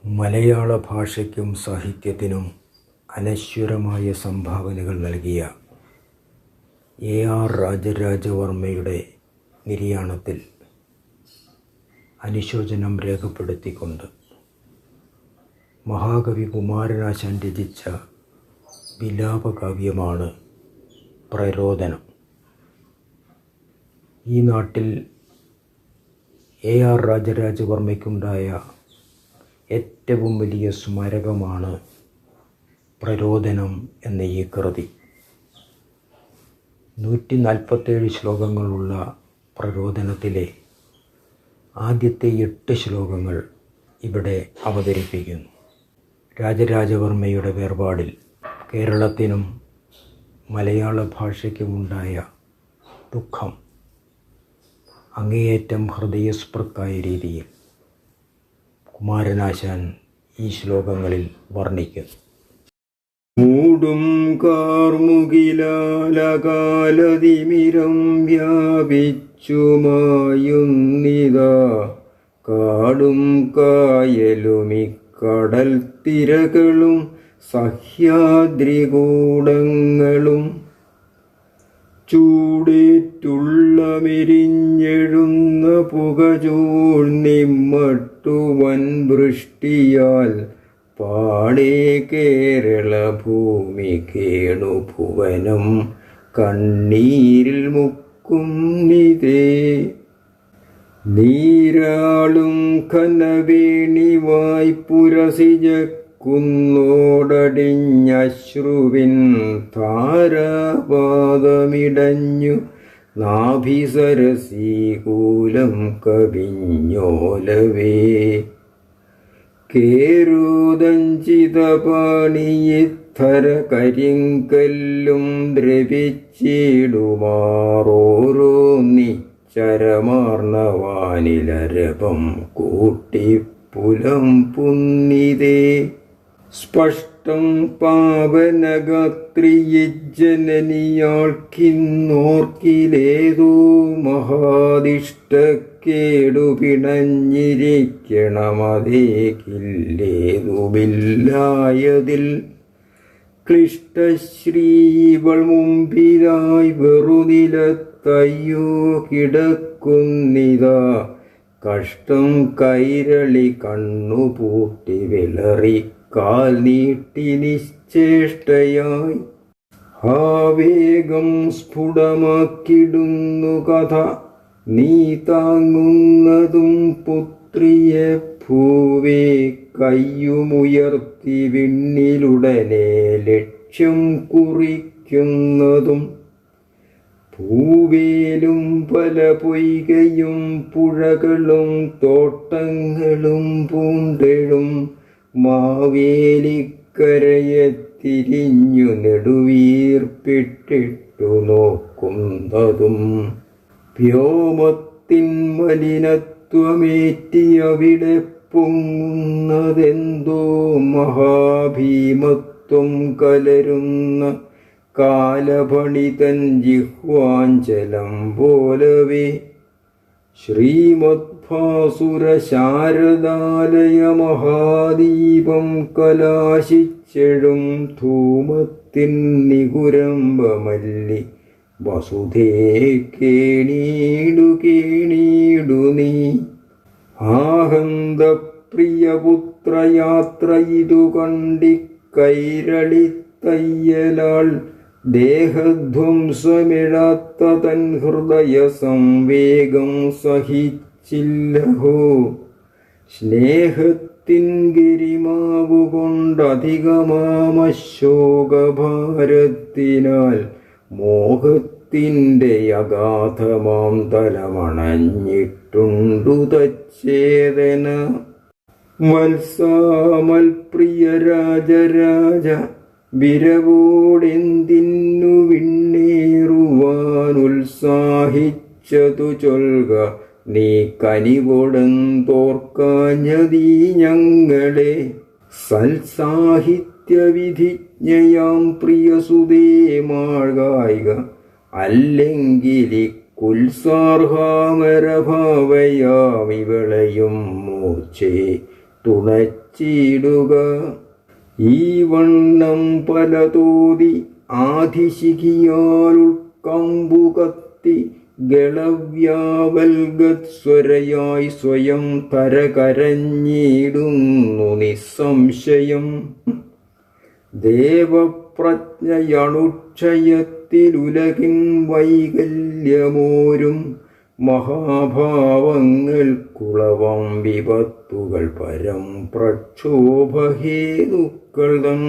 മലയാള ഭാഷയ്ക്കും സാഹിത്യത്തിനും അനശ്വരമായ സംഭാവനകൾ നൽകിയ AR രാജരാജവർമ്മയുടെ നിര്യാണത്തിൽ അനുശോചനം രേഖപ്പെടുത്തിക്കൊണ്ട് മഹാകവി കുമാരനാശാൻ രചിച്ച വിലാപകാവ്യമാണ് പ്രരോദനം. ഈ നാട്ടിൽ AR രാജരാജവർമ്മയ്ക്കുണ്ടായ ഏറ്റവും വലിയ സ്മാരകമാണ് പ്രരോദനം എന്ന ഈ കൃതി. 147 ശ്ലോകങ്ങളുള്ള പ്രരോദനത്തിലെ ആദ്യത്തെ 8 ശ്ലോകങ്ങൾ ഇവിടെ അവതരിപ്പിക്കുന്നു. രാജരാജവർമ്മയുടെ വേർപാടിൽ കേരളത്തിനും മലയാള ഭാഷയ്ക്കുമുണ്ടായ ദുഃഖം അങ്ങേയറ്റം ഹൃദയസ്പൃക്കായ രീതിയിൽ കുമാരനാശാൻ ഈ ശ്ലോകങ്ങളിൽ മൂടും കാർമുകിലാലകാലതിമിരം വ്യാപിച്ചുമായുന്നിതാ കാടും കായലുമിക്കടൽ തിരകളും സഹ്യാദ്രികൂടങ്ങളും ചൂടേറ്റുള്ള മെരിഞ്ഞെഴുന്ന പുകചൂഴ്ന്നിമ്മട്ടു വൻ വൃഷ്ടിയാൽ പാടേ കേരള ഭൂമി കേണു ഭുവനം കണ്ണീരിൽ മുക്കുന്നിതേ. നീരാളും ഘനവേണി വായ്പുരസിജ കുന്നോടടിഞ്ഞശ്രുവിൻ താരാപാദമിടഞ്ഞു നാഭിസരസീകൂലം കവിഞ്ഞോലവേ. കേരോദഞ്ചിതപാണിയിത്തര കരിങ്കല്ലും ദ്രവിച്ചിടുമാറോരോ നിശ്ചരമാർന്നവാനിലരപം കൂട്ടിപ്പുലം പുന്നിതേ. സ്പഷ്ടം പാവനഗാത്രിയജ്ജനനിയാൾക്കിന്നോർക്കിലേതോ മഹാദിഷ്ടക്കേടു പിണഞ്ഞിരിക്കണമതേക്കില്ലേതുമില്ലായതിൽ ക്ലിഷ്ടശ്രീവൾ മുമ്പിലായി വെറുനിലത്തയ്യോ കിടക്കുന്നിതാ കഷ്ടം കൈരളി കണ്ണുപൂട്ടി വിളറി കാൽ നീട്ടി നിശ്ചേഷ്ടയായി. ആവേഗം സ്ഫുടമാക്കിടുന്നു കഥ നീ താങ്ങുന്നതും പുത്രിയെ ഭൂവേ കയ്യുമുയർത്തി വിണ്ണിലുടനെ ലക്ഷ്യം കുറിക്കുന്നതും. പൂവേലും പല പൊയ്കയും പുഴകളും തോട്ടങ്ങളും പൂണ്ടെഴും മാവേലിക്കരയെ തിരിഞ്ഞു നെടുവീർപ്പിട്ടിട്ടു നോക്കുന്നതും. വ്യോമത്തിൻ മലിനത്വമേറ്റി അവിടെ പൊങ്ങുന്നതെന്തോ മഹാഭീമത്വം കലരുന്ന കാലഭണിതൻ ജിഹ്വാഞ്ചലം പോലവേ. ശ്രീമദ്ഭാസുര ശാരദാലയ മഹാദീപം കലാശിച്ചെഴും ധൂമത്തിൻ നികുരംബമല്ലി വസുധേ കേണീടു കേണീടു നീ. ആഹന്ത പ്രിയപുത്രയാത്ര ഇതു കണ്ടി കൈരളി തയ്യലാൾ ദേഹധ്വംസമിഴാത്ത തൻ ഹൃദയ സംവേഗം സഹിച്ചില്ലഹോ. സ്നേഹത്തിൻ ഗിരിമാവുകൊണ്ടധികമാമശോകഭാരത്തിനാൽ മോഹത്തിൻ്റെ അഗാധമാം തലമണഞ്ഞിട്ടുണ്ടു തച്ചേതന. വത്സാമൽപ്രിയ രാജരാജ വിരവോടെന്തിന്നു വിണ്ണേറുവാനുത്സാഹിച്ചതു ചൊൽക നീ കനിവൊടന്തോർക്കാഞ്ഞതീ ഞങ്ങളെ. സൽസാഹിത്യവിധിജ്ഞയാം പ്രിയസുതേ മാഴ്കായിക അല്ലെങ്കിലി കുൽസാർഹാമരഭാവയാമിവളയും മൂർച്ചേ തുണച്ചിടുക. ഈ വണ്ണം പലതോതി ആധിശിഖിയാൽ ഉൾക്കമ്പു കത്തി ഗളവ്യാവൽഗത്സ്വരയായി സ്വയം കരകരഞ്ഞിടുന്നു നിസ്സംശയം. ദേവപ്രജ്ഞയണുക്ഷയത്തിലുലകിൻ വൈകല്യമോരും മഹാഭാവങ്ങൾക്കുളവം വിപത്തുകൾ പരം പ്രക്ഷോഭഹേതുക്കൾ തൻ.